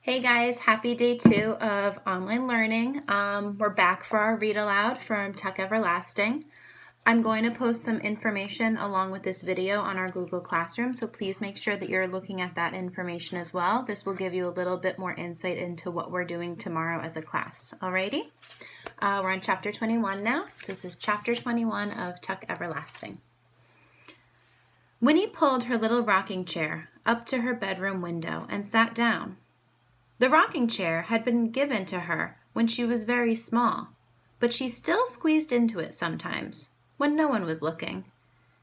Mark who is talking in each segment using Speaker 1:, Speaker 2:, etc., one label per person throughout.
Speaker 1: Hey guys, happy day 2 of online learning. We're back for our read aloud from Tuck Everlasting. I'm going to post some information along with this video on our Google Classroom, so please make sure that you're looking at that information as well. This will give you a little bit more insight into what we're doing tomorrow as a class. Alrighty? We're on chapter 21 now, so this is chapter 21 of Tuck Everlasting. Winnie pulled her little rocking chair up to her bedroom window and sat down. The rocking chair had been given to her when she was very small, but she still squeezed into it sometimes, when no one was looking,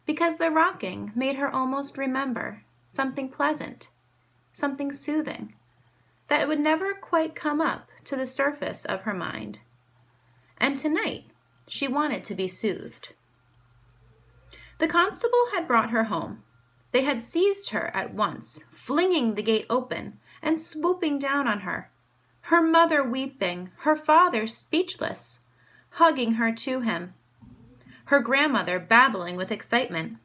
Speaker 1: because the rocking made her almost remember something pleasant, something soothing, that would never quite come up to the surface of her mind. And tonight, she wanted to be soothed. The constable had brought her home. They had seized her at once, flinging the gate open and swooping down on her, her mother weeping, her father speechless, hugging her to him, her grandmother babbling with excitement.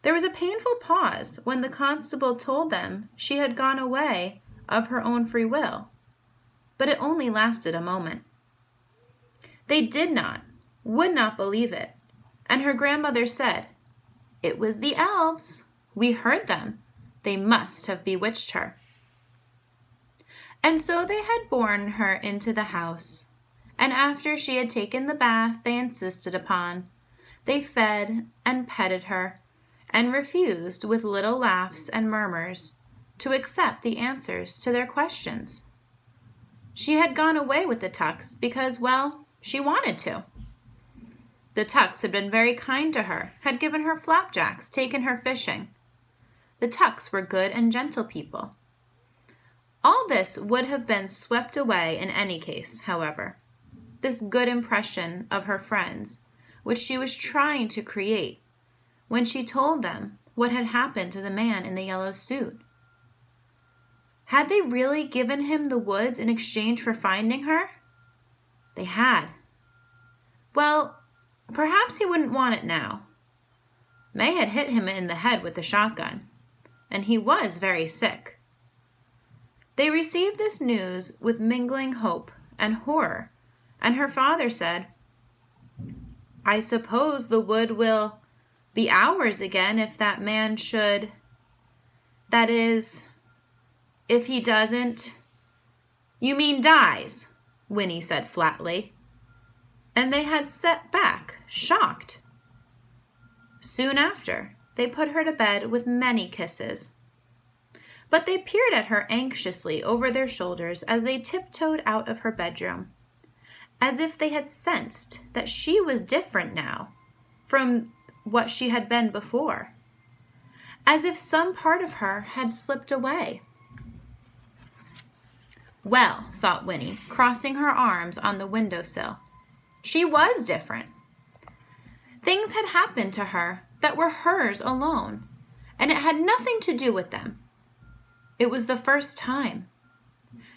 Speaker 1: There was a painful pause when the constable told them she had gone away of her own free will, but it only lasted a moment. They would not believe it, and her grandmother said, "It was the elves. We heard them. They must have bewitched her." And so they had borne her into the house, and after she had taken the bath they insisted upon, they fed and petted her, and refused with little laughs and murmurs to accept the answers to their questions. She had gone away with the Tucks because, well, she wanted to. The Tucks had been very kind to her, had given her flapjacks, taken her fishing. The Tucks were good and gentle people. All this would have been swept away in any case, however, this good impression of her friends, which she was trying to create, when she told them what had happened to the man in the yellow suit. Had they really given him the woods in exchange for finding her? They had. Well, perhaps he wouldn't want it now. May had hit him in the head with the shotgun, and he was very sick. They received this news with mingling hope and horror, and her father said, "I suppose the wood will be ours again if that man should, that is, if he doesn't." "You mean dies," Winnie said flatly, and they had sat back, shocked. Soon after, they put her to bed with many kisses. But they peered at her anxiously over their shoulders as they tiptoed out of her bedroom, as if they had sensed that she was different now from what she had been before, as if some part of her had slipped away. Well, thought Winnie, crossing her arms on the windowsill, she was different. Things had happened to her that were hers alone, and it had nothing to do with them. It was the first time,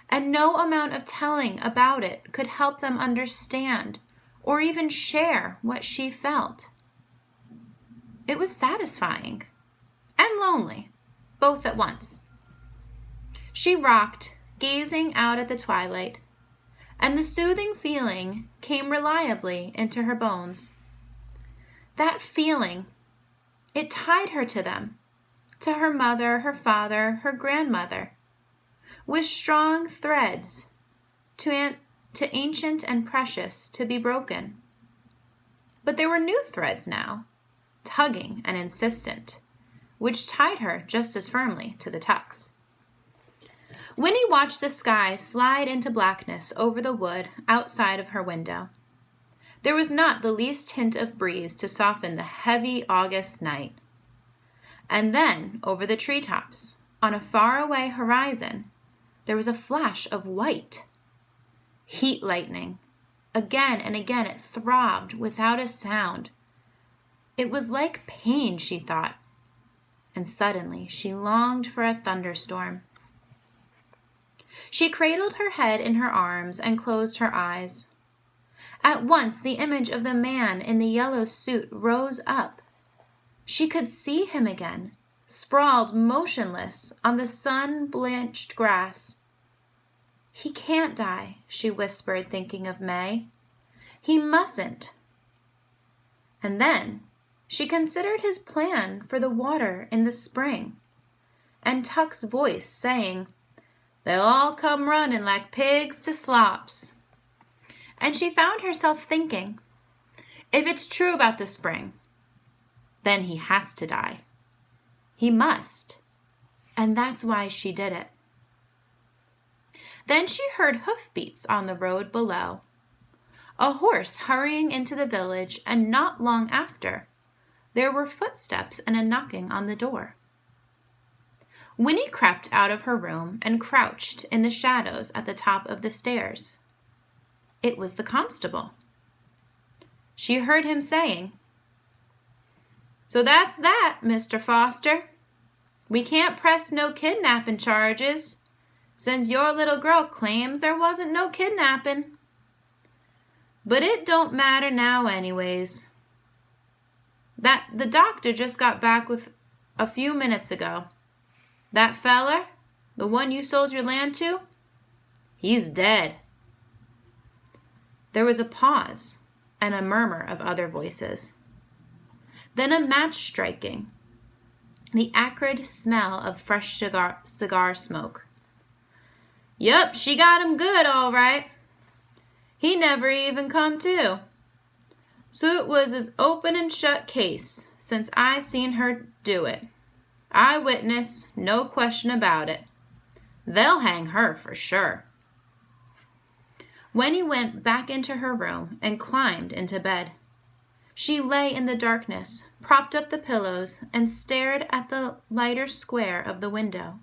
Speaker 1: and no amount of telling about it could help them understand or even share what she felt. It was satisfying and lonely, both at once. She rocked, gazing out at the twilight, and the soothing feeling came reliably into her bones. That feeling, it tied her to them, to her mother, her father, her grandmother, with strong threads, too ancient and precious to be broken. But there were new threads now, tugging and insistent, which tied her just as firmly to the Tucks. Winnie watched the sky slide into blackness over the wood outside of her window. There was not the least hint of breeze to soften the heavy August night. And then, over the treetops, on a faraway horizon, there was a flash of white. Heat lightning. Again and again it throbbed without a sound. It was like pain, she thought, and suddenly she longed for a thunderstorm. She cradled her head in her arms and closed her eyes. At once the image of the man in the yellow suit rose up. She could see him again, sprawled motionless on the sun-blanched grass, He can't die, she whispered, thinking of May. He mustn't. And then she considered his plan for the water in the spring, and Tuck's voice saying, "They'll all come running like pigs to slops." And she found herself thinking, if it's true about the spring, then he has to die. He must. And that's why she did it. Then she heard hoofbeats on the road below, a horse hurrying into the village, and not long after, there were footsteps and a knocking on the door. Winnie crept out of her room and crouched in the shadows at the top of the stairs. It was the constable. She heard him saying, "So that's that, Mr. Foster. We can't press no kidnapping charges, since your little girl claims there wasn't no kidnapping. But it don't matter now anyways. That the doctor just got back with a few minutes ago. That feller, the one you sold your land to, he's dead." There was a pause and a murmur of other voices. Then a match striking, the acrid smell of fresh cigar smoke. "Yup, she got him good, all right. He never even come to. So it was as open and shut case, since I seen her do it. Eyewitness, no question about it. They'll hang her for sure." Winnie went back into her room and climbed into bed. She lay in the darkness, propped up the pillows, and stared at the lighter square of the window,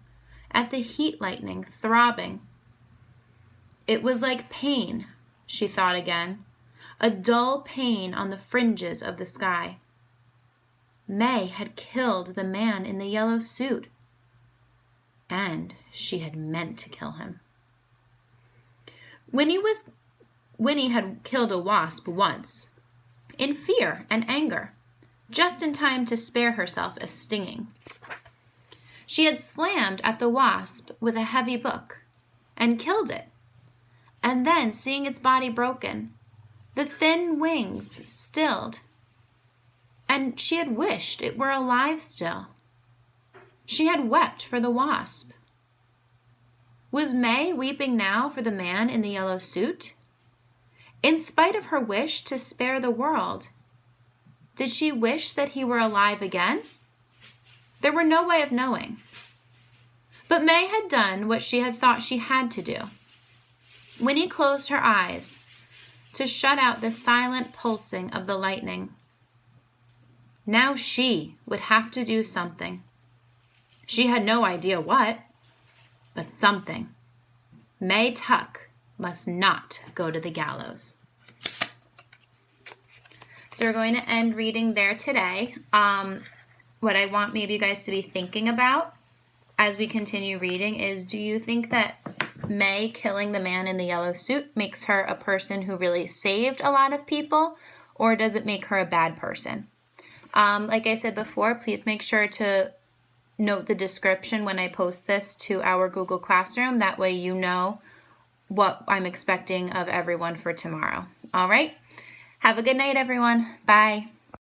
Speaker 1: at the heat lightning throbbing. It was like pain, she thought again, a dull pain on the fringes of the sky. May had killed the man in the yellow suit, and she had meant to kill him. Winnie had killed a wasp once, in fear and anger, just in time to spare herself a stinging. She had slammed at the wasp with a heavy book and killed it, and then, seeing its body broken, the thin wings stilled, and she had wished it were alive still. She had wept for the wasp. Was May weeping now for the man in the yellow suit? In spite of her wish to spare the world, did she wish that he were alive again? There were no way of knowing. But May had done what she had thought she had to do. Winnie closed her eyes to shut out the silent pulsing of the lightning. Now she would have to do something. She had no idea what, but something. May Tuck must not go to the gallows. So we're going to end reading there today. What I want maybe you guys to be thinking about as we continue reading is, do you think that May killing the man in the yellow suit makes her a person who really saved a lot of people, or does it make her a bad person? Like I said before, please make sure to note the description when I post this to our Google Classroom. That way you know what I'm expecting of everyone for tomorrow. All right? Have a good night, everyone. Bye.